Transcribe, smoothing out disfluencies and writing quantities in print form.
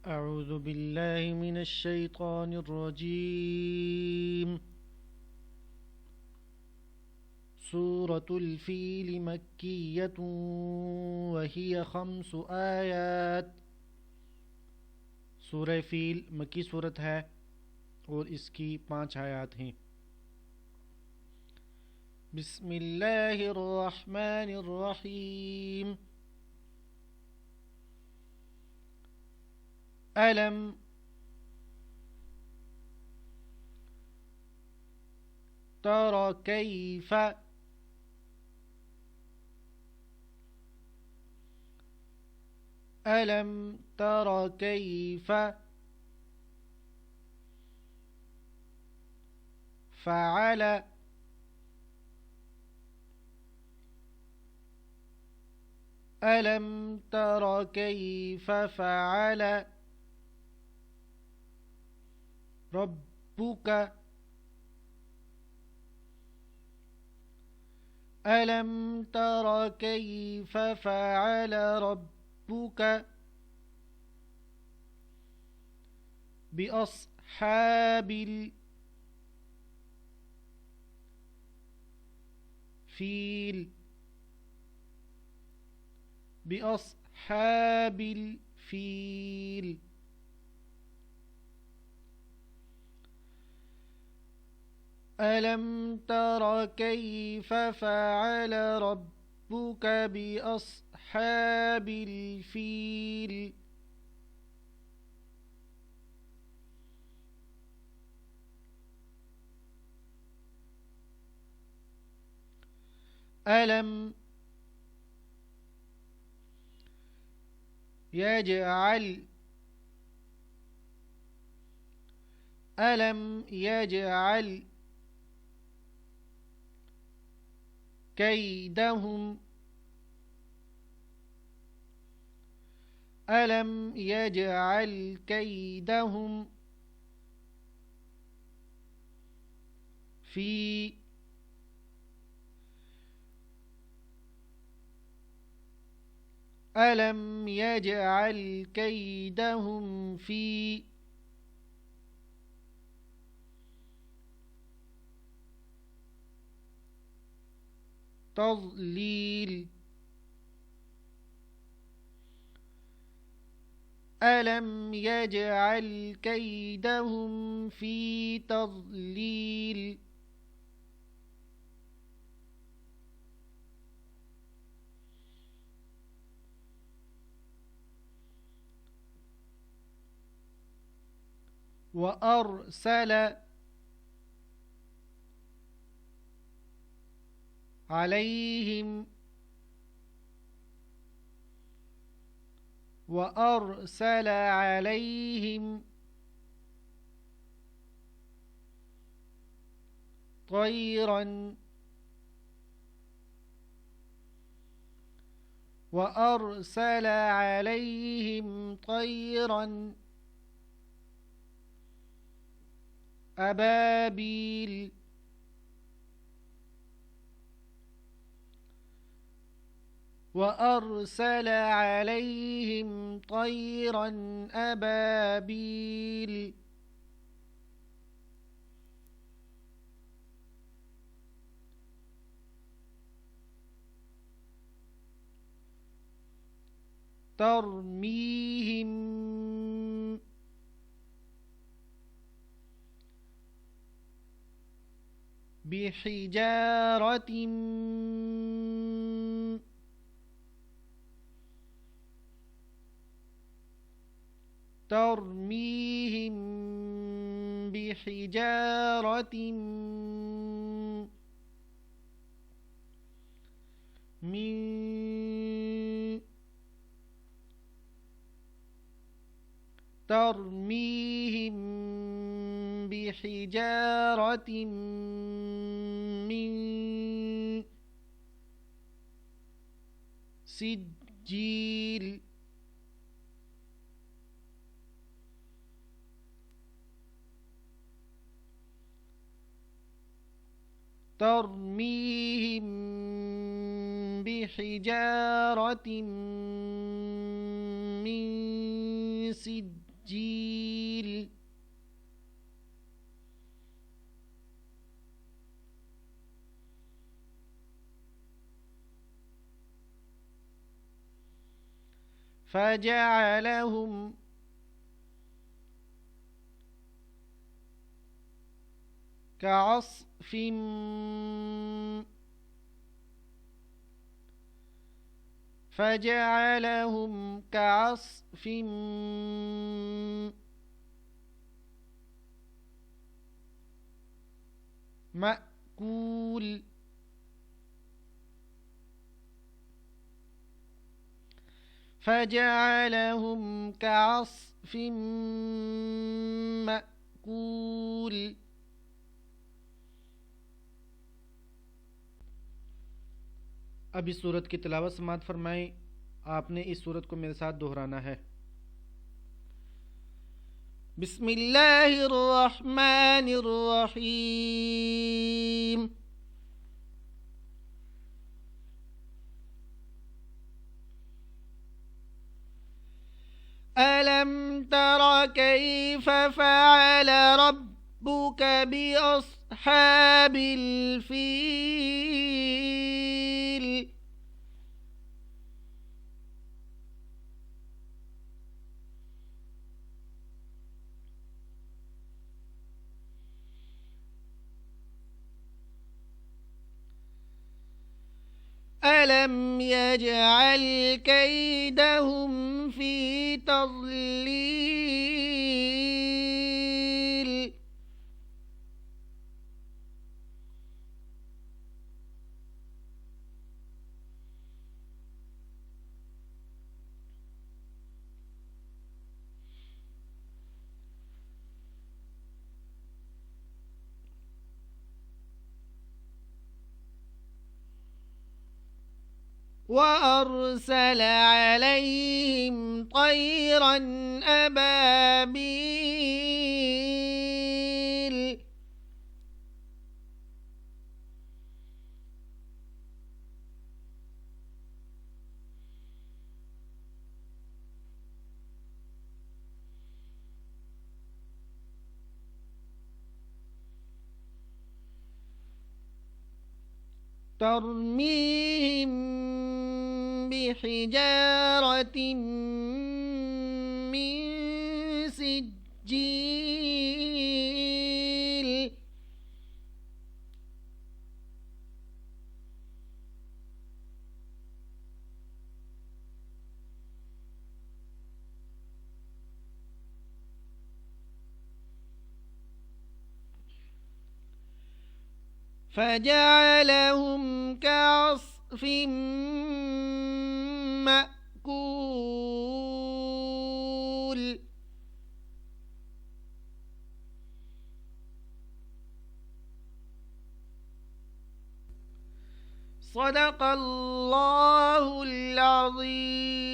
أعوذ بالله من الشيطان الرجيم. سورة الفيل مكية وهي 5 آيات. सूरह फील मक्की सूरत है और इसकी 5 आयत हैं। बिस्मिल्लाहिर्रहमानिर्रहीम। अलम तरा कैफ अलम तरा कैफ फ़अल अलम तरा कैफ फ़अल रब्बुक अलम तरा कैफ फ़अल रब्बुक बिअस्हाबिल फील बिअस्हाबिल फील। अलम तरा कैफ फ़अल रब्बुक बिअस्हाबिल फील। अलम यजअल अलम यजअल कैदहुम अलम यजअल कैदहुम फी अलम यजअल कैदहुम फी तज़लील। अलम यजअल कैदहुम फी तज़लील। वअरसल अलैहिम वअरसल अलैहिम तयरन वअरसल अलैहिम तयरन अबाबील। वअरसल अलैहिम तयरन अबाबील। तरमीहिम बिहिजारतिम तरमीहिम बिहिजारतिम मिन तरमीहिम बिहिजारतिम मिन सिज्जील। तरमीहिम बिहिजारतिम मिन सिज्जील سجيل فجعلهم كعصف فجعلهم كعصف مأكول فجعلهم كعصف مأكول. अब इस सूरत की तिलावत समात फरमाएं। आपने इस सूरत को मेरे साथ दोहराना है। बिस्मिल्लाहिर्रहमानिर्रहीम। अलम तरा कैफ फ़अल रब्बुक बिअस्हाबिल फ़ील। अलम यजअल कैदहुम फ़ी तज़लील। وأرسل عليهم طيرا أبابيل ترميهم بحجارة من سجيل فجعلهم كعصف مأكول. صدق الله العظيم.